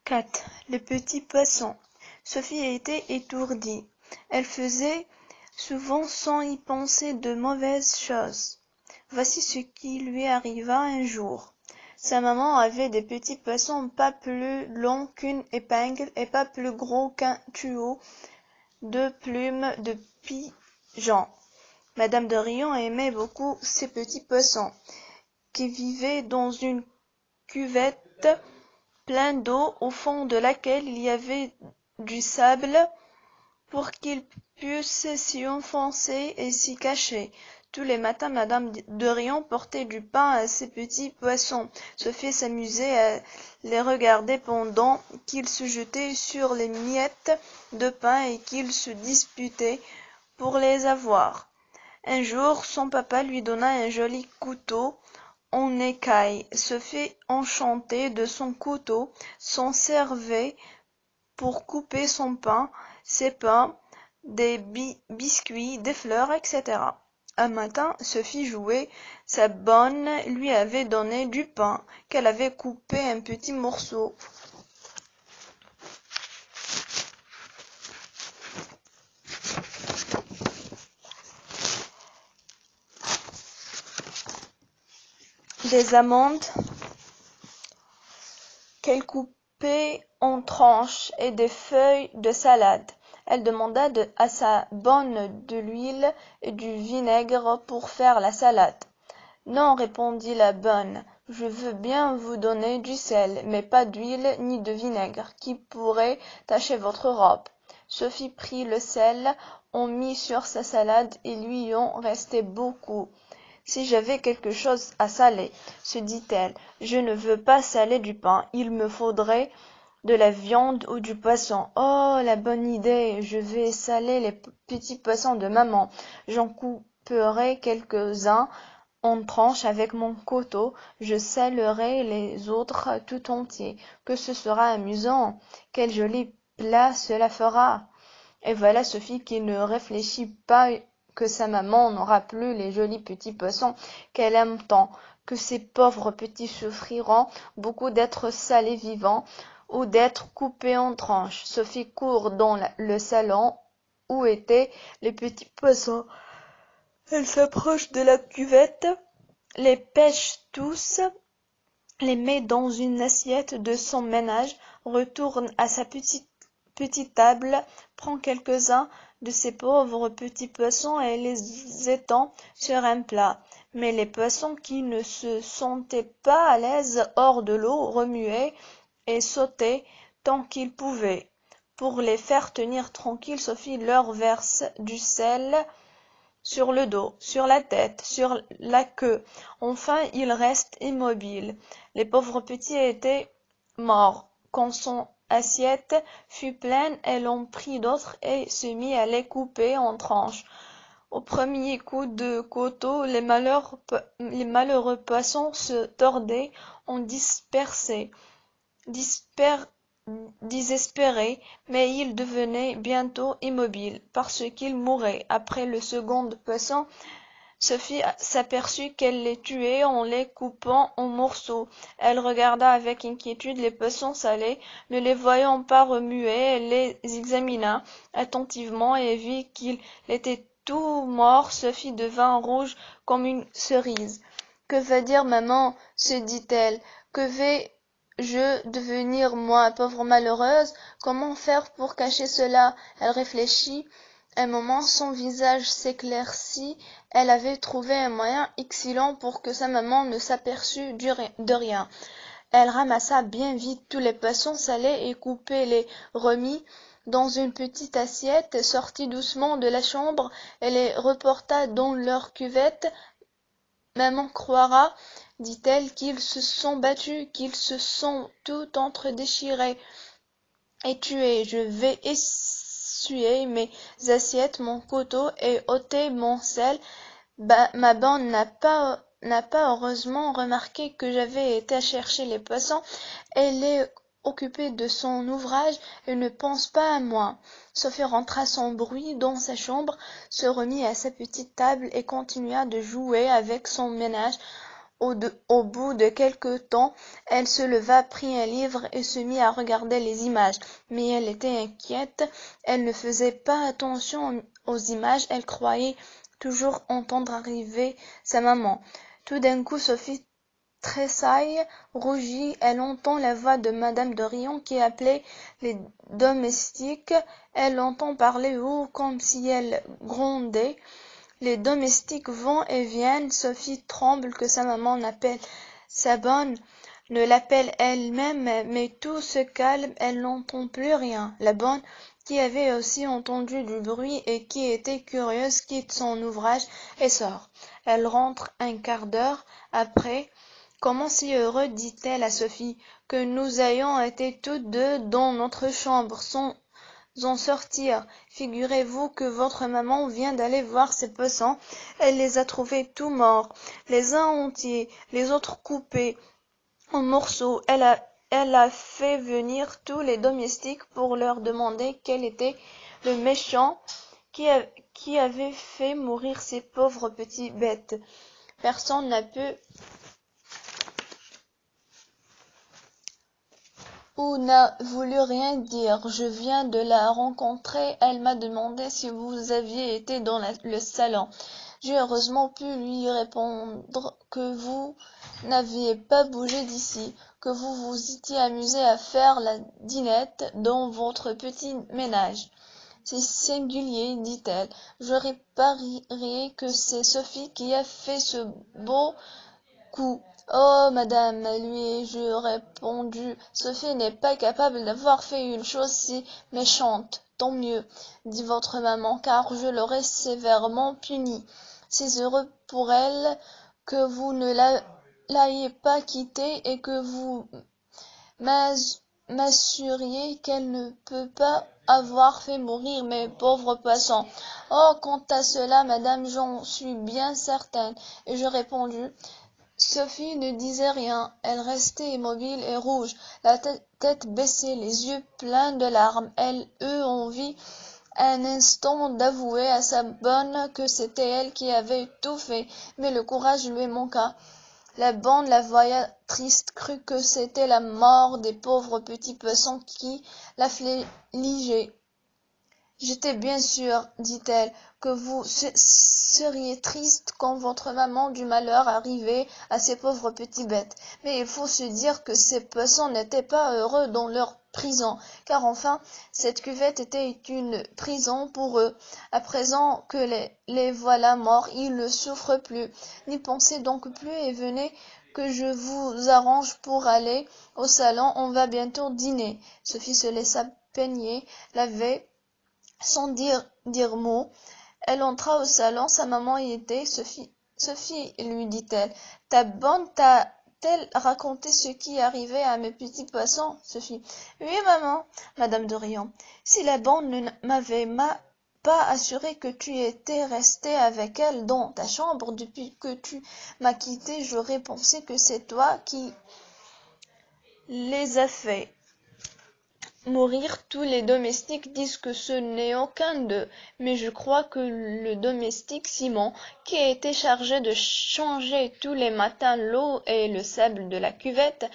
4. Les petits poissons. Sophie était étourdie. Elle faisait souvent sans y penser de mauvaises choses. Voici ce qui lui arriva un jour. Sa maman avait des petits poissons pas plus longs qu'une épingle et pas plus gros qu'un tuyau de plumes de pigeon. Madame de Rion aimait beaucoup ces petits poissons, qui vivaient dans une cuvette pleine d'eau au fond de laquelle il y avait du sable pour qu'ils pussent s'y enfoncer et s'y cacher. Tous les matins, Madame de Rion portait du pain à ces petits poissons. Sophie s'amusait à les regarder pendant qu'ils se jetaient sur les miettes de pain et qu'ils se disputaient pour les avoir. Un jour, son papa lui donna un joli couteau en écaille. Sophie, enchantée de son couteau, s'en servait pour couper son pain, ses pains, des biscuits, des fleurs, etc. Un matin, Sophie jouait. Sa bonne lui avait donné du pain qu'elle avait coupé en petits morceaux. Des amandes qu'elle coupait en tranches et des feuilles de salade. Elle demanda à sa bonne de l'huile et du vinaigre pour faire la salade. Non, répondit la bonne, je veux bien vous donner du sel, mais pas d'huile ni de vinaigre, qui pourrait tacher votre robe. Sophie prit le sel, en mit sur sa salade et lui en restait beaucoup. Si j'avais quelque chose à saler, se dit-elle, je ne veux pas saler du pain, il me faudrait de la viande ou du poisson. Oh, la bonne idée, je vais saler les petits poissons de maman. J'en couperai quelques-uns en tranches avec mon couteau, je salerai les autres tout entiers. Que ce sera amusant! Quel joli plat cela fera! Et voilà Sophie qui ne réfléchit pas que sa maman n'aura plus les jolis petits poissons qu'elle aime tant, que ces pauvres petits souffriront beaucoup d'être salés vivants ou d'être coupés en tranches. Sophie court dans le salon où étaient les petits poissons. Elle s'approche de la cuvette, les pêche tous, les met dans une assiette de son ménage, retourne à sa petite table, prend quelques-uns de ces pauvres petits poissons et les étend sur un plat. Mais les poissons qui ne se sentaient pas à l'aise hors de l'eau remuaient et sautaient tant qu'ils pouvaient. Pour les faire tenir tranquilles, Sophie leur verse du sel sur le dos, sur la tête, sur la queue. Enfin, ils restent immobiles. Les pauvres petits étaient morts. Quand son assiette fut pleine, elle en prit d'autres et se mit à les couper en tranches. Au premier coup de couteau, les malheureux poissons se tordaient en désespérés, mais ils devenaient bientôt immobiles, parce qu'ils mouraient. Après le second poisson, Sophie s'aperçut qu'elle les tuait en les coupant en morceaux. Elle regarda avec inquiétude les poissons salés, ne les voyant pas remuer, elle les examina attentivement et vit qu'ils étaient tous morts. Sophie devint rouge comme une cerise. Que va dire maman? Se dit-elle. Que vais-je devenir, moi, pauvre malheureuse? Comment faire pour cacher cela? Elle réfléchit. Un moment, son visage s'éclaircit. Elle avait trouvé un moyen excellent pour que sa maman ne s'aperçût de rien. Elle ramassa bien vite tous les poissons salés et coupés, les remit dans une petite assiette, sortit doucement de la chambre et les reporta dans leur cuvette. Maman croira, dit-elle, qu'ils se sont battus, qu'ils se sont tout entre-déchirés et tués. Je vais essuyer mes assiettes, mon couteau et ôter mon sel. Ma bande n'a pas heureusement remarqué que j'avais été chercher les poissons. Elle est occupée de son ouvrage et ne pense pas à moi. Sophie rentra sans bruit dans sa chambre, se remit à sa petite table et continua de jouer avec son ménage. Au bout de quelque temps, elle se leva, prit un livre et se mit à regarder les images. Mais elle était inquiète, elle ne faisait pas attention aux images, elle croyait toujours entendre arriver sa maman. Tout d'un coup, Sophie tressaille, rougit, elle entend la voix de madame de Rion qui appelait les domestiques, elle entend parler haut comme si elle grondait. Les domestiques vont et viennent, Sophie tremble que sa maman n'appelle sa bonne, ne l'appelle elle-même, mais tout se calme, elle n'entend plus rien. La bonne, qui avait aussi entendu du bruit et qui était curieuse, quitte son ouvrage et sort. Elle rentre un quart d'heure après. Comment si heureux, dit-elle à Sophie, que nous ayons été toutes deux dans notre chambre sans en sortir. Figurez-vous que votre maman vient d'aller voir ses poissons. Elle les a trouvés tout morts, les uns entiers, les autres coupés en morceaux. Elle a fait venir tous les domestiques pour leur demander quel était le méchant qui avait fait mourir ces pauvres petites bêtes. Personne n'a pu ou n'a voulu rien dire. Je viens de la rencontrer, elle m'a demandé si vous aviez été dans le salon. J'ai heureusement pu lui répondre que vous n'aviez pas bougé d'ici, que vous vous étiez amusé à faire la dînette dans votre petit ménage. C'est singulier, dit-elle. J'aurais parié que c'est Sophie qui a fait ce beau coup. Oh, madame, lui ai-je répondu, Sophie n'est pas capable d'avoir fait une chose si méchante. Tant mieux, dit votre maman, car je l'aurais sévèrement punie. C'est heureux pour elle que vous ne l'ayez pas quittée et que vous m'assuriez qu'elle ne peut pas avoir fait mourir mes pauvres poissons. Oh, quant à cela, madame, j'en suis bien certaine. Et je répondis, Sophie ne disait rien, elle restait immobile et rouge, la tête baissée, les yeux pleins de larmes. Elle eut envie un instant d'avouer à sa bonne que c'était elle qui avait tout fait, mais le courage lui manqua. La bonne la voyant triste, crut que c'était la mort des pauvres petits poissons qui l'affligeait. J'étais bien sûre, dit-elle, que vous seriez triste quand votre maman du malheur arrivait à ces pauvres petites bêtes. Mais il faut se dire que ces poissons n'étaient pas heureux dans leur prison, car enfin, cette cuvette était une prison pour eux. À présent que les voilà morts, ils ne souffrent plus. N'y pensez donc plus et venez que je vous arrange pour aller au salon, on va bientôt dîner. Sophie se laissa peigner, lavait, sans dire mot. Elle entra au salon, sa maman y était. Sophie, lui dit-elle, ta bonne t'a-t-elle raconté ce qui arrivait à mes petits poissons, Sophie? Oui, maman, madame de Rion. Si la bonne ne m'avait pas assuré que tu étais restée avec elle dans ta chambre depuis que tu m'as quittée, j'aurais pensé que c'est toi qui les as fait mourir. Tous les domestiques disent que ce n'est aucun d'eux, mais je crois que le domestique Simon, qui a été chargé de changer tous les matins l'eau et le sable de la cuvette,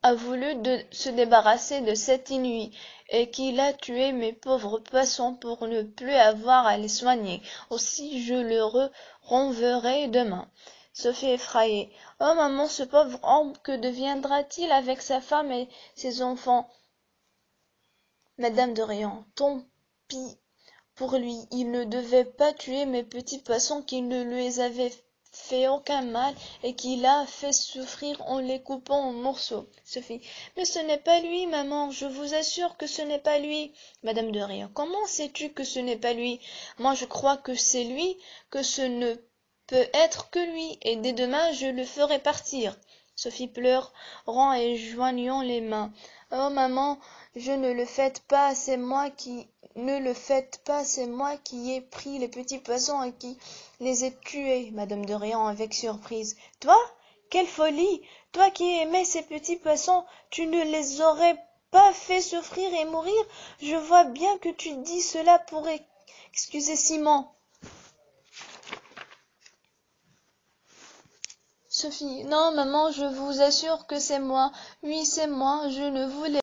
a voulu se débarrasser de cette inuit, et qu'il a tué mes pauvres poissons pour ne plus avoir à les soigner. Aussi je le renverrai demain. Sophie effrayée. Oh maman, ce pauvre homme, que deviendra-t-il avec sa femme et ses enfants? Madame de Réan, tant pis pour lui, il ne devait pas tuer mes petits poissons qui ne lui avaient fait aucun mal et qu'il a fait souffrir en les coupant en morceaux. Sophie, mais ce n'est pas lui, maman, je vous assure que ce n'est pas lui. Madame de Réan, comment sais-tu que ce n'est pas lui? Moi je crois que c'est lui, que ce ne peut être que lui, et dès demain je le ferai partir. Sophie pleurant et joignant les mains. Oh maman, je ne le faites pas, c'est moi qui ne le faites pas, c'est moi qui ai pris les petits poissons et qui les ai tués, madame de Réan avec surprise. Toi? Quelle folie! Toi qui aimais ces petits poissons, tu ne les aurais pas fait souffrir et mourir? Je vois bien que tu dis cela pour excuser Simon. Sophie. Non, maman, je vous assure que c'est moi. Oui, c'est moi, je ne voulais